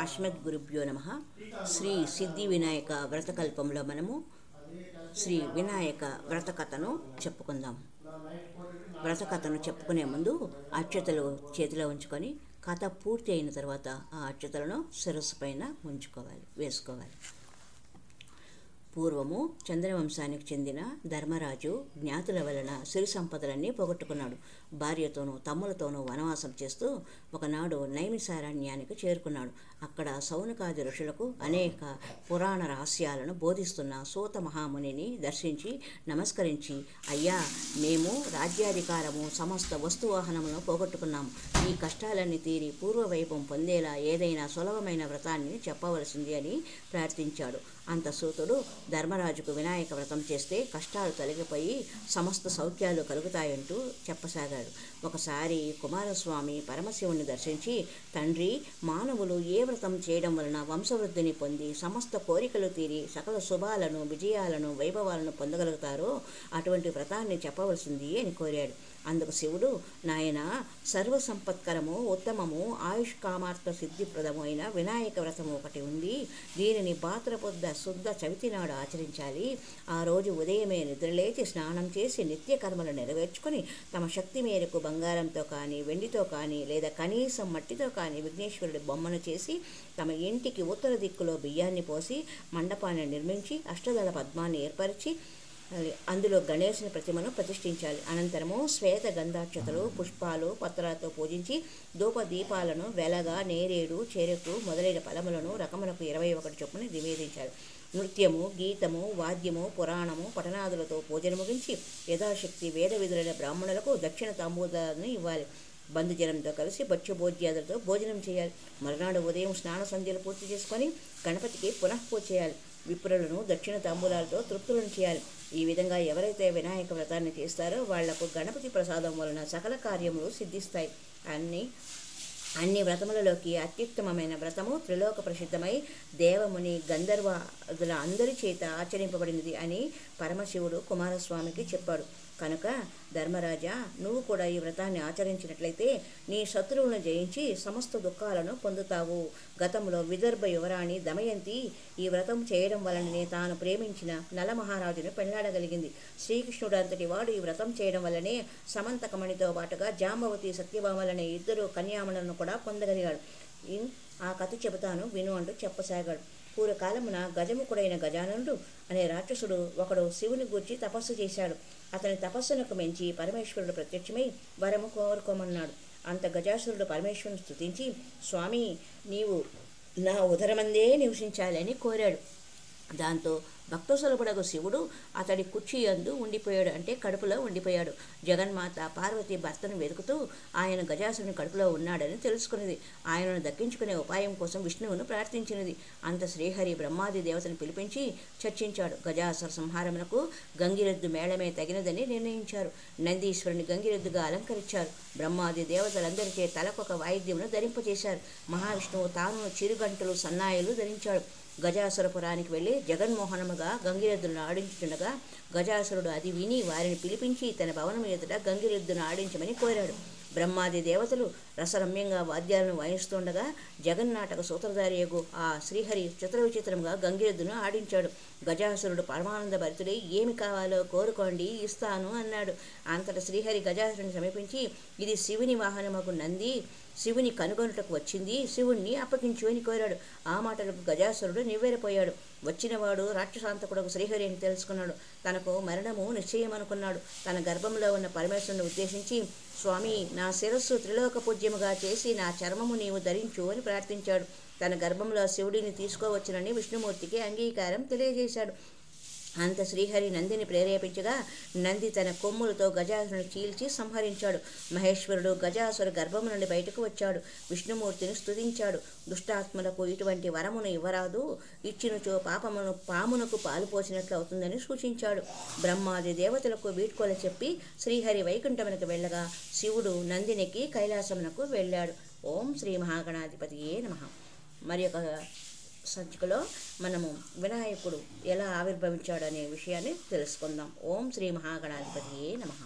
అస్మద్గురుభ్యో నమః. శ్రీ సిద్ధి వినాయక వ్రతకల్పంలో మనము శ్రీ వినాయక వ్రత కథను చెప్పుకుందాం. వ్రత కథను చెప్పుకునే ముందు అక్షతలు చేతిలో ఉంచుకొని కథ పూర్తి అయిన తర్వాత ఆ అక్షతలను శిరస్సు పైన వేసుకోవాలి. పూర్వము చంద్రవంశానికి చెందిన ధర్మరాజు జ్ఞాతుల వలన సిరి సంపదలన్నీ పోగొట్టుకున్నాడు. భార్యతోనూ తమ్ములతోనూ వనవాసం చేస్తూ ఒకనాడు నైమిసారణ్యానికి చేరుకున్నాడు. అక్కడ సౌనకాది ఋషులకు అనేక పురాణ రహస్యాలను బోధిస్తున్న సూత మహామునిని దర్శించి నమస్కరించి, అయ్యా, మేము రాజ్యాధికారము సమస్త వస్తువాహనమును పోగొట్టుకున్నాము. ఈ కష్టాలన్నీ తీరి పూర్వవైభవం పొందేలా ఏదైనా సులభమైన వ్రతాన్ని చెప్పవలసింది అని ప్రార్థించాడు. అంత సూతుడు ధర్మరాజుకు వినాయక వ్రతం చేస్తే కష్టాలు తొలగిపోయి సమస్త సౌఖ్యాలు కలుగుతాయంటూ చెప్పసాగాడు. ఒకసారి కుమారస్వామి పరమశివుని దర్శించి, తండ్రి, మానవులు ఏ వ్రతం చేయడం వలన వంశవృద్ధిని పొంది సమస్త కోరికలు తీరి సకల శుభాలను, విజయాలను, వైభవాలను పొందగలుగుతారో అటువంటి వ్రతాన్ని చెప్పవలసింది అని కోరాడు. అందుకు శివుడు, నాయన, సర్వసంపత్కరము, ఉత్తమము, ఆయుష్ కామార్థ సిద్ధిప్రదము అయిన వినాయక వ్రతము ఒకటి ఉంది. దీనిని భాద్రపద శుద్ధ చవితి నాడు ఆచరించాలి. ఆ రోజు ఉదయమే నిద్రలేచి స్నానం చేసి నిత్య కర్మలు నెరవేర్చుకొని తమ శక్తి మేరకు బంగారంతో కానీ, వెండితో కానీ, లేదా కనీసం మట్టితో కానీ విఘ్నేశ్వరుడి బొమ్మను చేసి తమ ఇంటికి ఉత్తర దిక్కులో బియ్యాన్ని పోసి మండపాన్ని నిర్మించి అష్టదళ పద్మాన్ని ఏర్పరిచి అందులో గణేశుని ప్రతిమను ప్రతిష్ఠించాలి. అనంతరము శ్వేత గంధాక్షతలు, పుష్పాలు, పత్రాలతో పూజించి ధూప దీపాలను, వెలగ, నేరేడు, చెరకు మొదలైన ఫలములను రకములకు 21 చొప్పున నివేదించాలి. నృత్యము, గీతము, వాద్యము, పురాణము, పఠనాదులతో పూజను ముగించి యథాశక్తి వేద విధులైన బ్రాహ్మణులకు దక్షిణ తాంబూలాలను ఇవ్వాలి. బంధుజనంతో కలిసి భక్ష్యభోజ్యాదులతో భోజనం చేయాలి. మరునాడు ఉదయం స్నాన సంధ్యలు పూర్తి చేసుకొని గణపతికి పునఃపూజ చేయాలి. విప్రులను దక్షిణ తాంబూలాలతో తృప్తులను చేయాలి. ఈ విధంగా ఎవరైతే వినాయక వ్రతాన్ని చేస్తారో వాళ్లకు గణపతి ప్రసాదం వలన సకల కార్యములు సిద్ధిస్తాయి. అన్ని వ్రతములలోకి అత్యుత్తమమైన వ్రతము త్రిలోక ప్రసిద్ధమై దేవముని గంధర్వాదుల అందరి చేత ఆచరింపబడినది అని పరమశివుడు కుమారస్వామికి చెప్పాడు. కనుక ధర్మరాజా, నువ్వు కూడా ఈ వ్రతాన్ని ఆచరించినట్లయితే నీ శత్రువులను జయించి సమస్త దుఃఖాలను పొందుతావు. గతంలో విదర్భ యువరాణి దమయంతి ఈ వ్రతం చేయడం వలననే తాను ప్రేమించిన నలమహారాజును పెళ్లాడగలిగింది. శ్రీకృష్ణుడు అంతటి వాడు ఈ వ్రతం చేయడం వల్లనే సమంతకమణితో పాటుగా జాంబవతి, సత్యభామలనే 2 కన్యామణులను కూడా పొందగలిగాడు. ఆ కథ చెబుతాను విను అంటూ చెప్పసాగాడు. పూర్వకాలమున గజముఖుడైన గజాననుడు అనే రాక్షసుడు ఒకడు శివుని గూర్చి తపస్సు చేశాడు. అతని తపస్సునకు మెచ్చి పరమేశ్వరుడు ప్రత్యక్షమై వరము కోరుకోమన్నాడు. అంత గజాసురుడు పరమేశ్వరుని స్తుతించి, స్వామి, నీవు నా ఉదరమందే నివసించాలని కోరాడు. దాంతో భక్తసులభుడగు శివుడు అతడి కుర్చీ యందు ఉండిపోయాడు, అంటే కడుపులో ఉండిపోయాడు. జగన్మాత పార్వతి భర్తను వెతుకుతూ ఆయన గజాసురుని కడుపులో ఉన్నాడని తెలుసుకున్నది. ఆయనను దక్కించుకునే ఉపాయం కోసం విష్ణువును ప్రార్థించినది. అంత శ్రీహరి బ్రహ్మాది దేవతను పిలిపించి చర్చించాడు. గజాసుర సంహారమునకు గంగిరెద్దు మేళమే తగినదని నిర్ణయించారు. నందీశ్వరుని గంగిరెద్దుగా అలంకరించారు. బ్రహ్మాది దేవతలందరిచే తలకొక వాయిద్యమును ధరింపచేశారు. మహావిష్ణువు తాను చిరుగంటలు, సన్నాయిలు ధరించాడు. గజాసురపురానికి వెళ్ళి జగన్మోహనముగా గంగిరెద్దులను ఆడించుండగా గజాసురుడు అది విని వారిని పిలిపించి తన భవనం ఎదుట గంగిరెద్దును ఆడించమని కోరాడు. బ్రహ్మాది దేవతలు రసరమ్యంగా వాద్యాలను వాయిస్తుండగా జగన్నాటక సూత్రధారియగు ఆ శ్రీహరి చిత్రవిచిత్రంగా గంగిరెద్దును ఆడించాడు. గజాసురుడు పరమానంద భరితుడై, ఏమి కావాలో కోరుకోండి, ఇస్తాను అన్నాడు. అంతటా శ్రీహరి గజాసురుని సమీపించి, ఇది శివుని వాహనమగు నంది శివుని కనుగొనుటకు వచ్చింది, శివుణ్ణి అప్పగించు అని కోరాడు. ఆ మాటలకు గజాసురుడు నివ్వెరపోయాడు. వచ్చినవాడు రాక్షసాంతకుడకు శ్రీహరి అని తెలుసుకున్నాడు. తనకు మరణము నిశ్చయమనుకున్నాడు. తన గర్భంలో ఉన్న పరమేశ్వరుని ఉద్దేశించి, స్వామి, నా శిరస్సు త్రిలోక పూజ్యముగా చేసి నా చర్మము నీవు ధరించు అని ప్రార్థించాడు. తన గర్భంలో శివుడిని తీసుకోవచ్చునని విష్ణుమూర్తికి అంగీకారం తెలియజేశాడు. అంత శ్రీహరి నందిని ప్రేరేపించగా నంది తన కొమ్ములతో గజాసురుని చీల్చి సంహరించాడు. మహేశ్వరుడు గజాసుర గర్భము నుండి బయటకు వచ్చాడు. విష్ణుమూర్తిని స్తుతించాడు. దుష్టాత్మలకు ఇటువంటి వరమును ఇవ్వరాదు, ఇచ్చినచో పామునకు పాలు పోసినట్లు అవుతుందని సూచించాడు. బ్రహ్మాది దేవతలకు వీడ్కోలు చెప్పి శ్రీహరి వైకుంఠమునకు వెళ్ళగా శివుడు నందినికి కైలాసమునకు వెళ్ళాడు. ఓం శ్రీ మహాగణాధిపతియే నమః. మరి ఒక సంచికలో మనము వినాయకుడు ఎలా ఆవిర్భవించాడనే విషయాన్ని తెలుసుకుందాం. ఓం శ్రీ మహాగణాధిపతియే నమః.